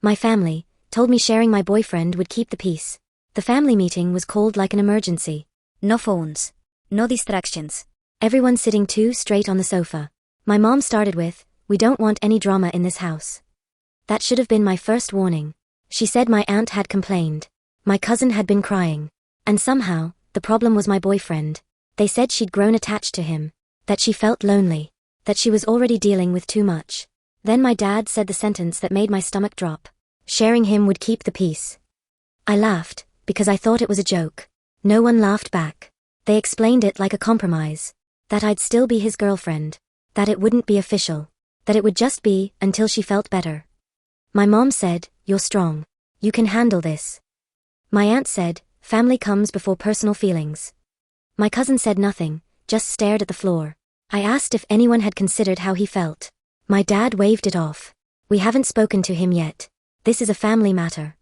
My family told me sharing my boyfriend would keep the peace. The family meeting was called like an emergency. No phones. No distractions. Everyone sitting too straight on the sofa. My mom started with, "We don't want any drama in this house." That should have been my first warning. She said my aunt had complained. My cousin had been crying. And somehow, the problem was my boyfriend. They said she'd grown attached to him. That she felt lonely. That she was already dealing with too much. Then my dad said the sentence that made my stomach drop. Sharing him would keep the peace. I laughed, because I thought it was a joke. No one laughed back. They explained it like a compromise. That I'd still be his girlfriend. That it wouldn't be official. That it would just be, until she felt better. My mom said, "You're strong. You can handle this." My aunt said, "Family comes before personal feelings." My cousin said nothing, just stared at the floor. I asked if anyone had considered how he felt. My dad waved it off. "We haven't spoken to him yet. This is a family matter."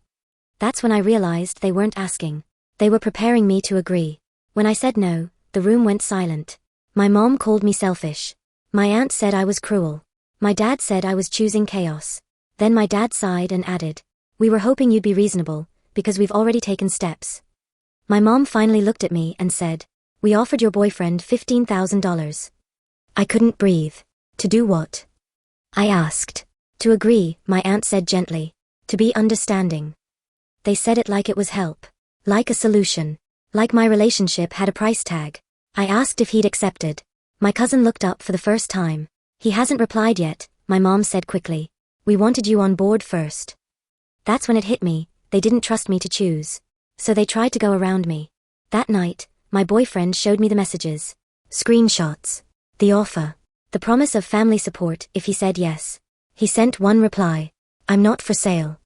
That's when I realized they weren't asking. They were preparing me to agree. When I said no, the room went silent. My mom called me selfish. My aunt said I was cruel. My dad said I was choosing chaos. Then my dad sighed and added, "We were hoping you'd be reasonable, because we've already taken steps." My mom finally looked at me and said, "We offered your boyfriend $15,000. I couldn't breathe. To do what? I asked. "To agree," my aunt said gently. "To be understanding." They said it like it was help. Like a solution. Like my relationship had a price tag. I asked if he'd accepted. My cousin looked up for the first time. "He hasn't replied yet," my mom said quickly. "We wanted you on board first." That's when it hit me, they didn't trust me to choose. So they tried to go around me. That night, my boyfriend showed me the messages. Screenshots. The offer. The promise of family support if he said yes. He sent one reply. "I'm not for sale."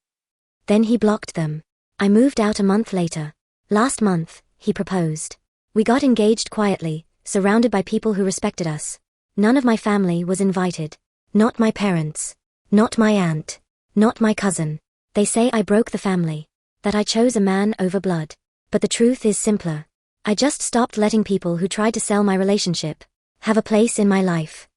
Then he blocked them. I moved out a month later. Last month, he proposed. We got engaged quietly, surrounded by people who respected us. None of my family was invited. Not my parents. Not my aunt. Not my cousin. They say I broke the family. That I chose a man over blood. But the truth is simpler. I just stopped letting people who tried to sell my relationship have a place in my life.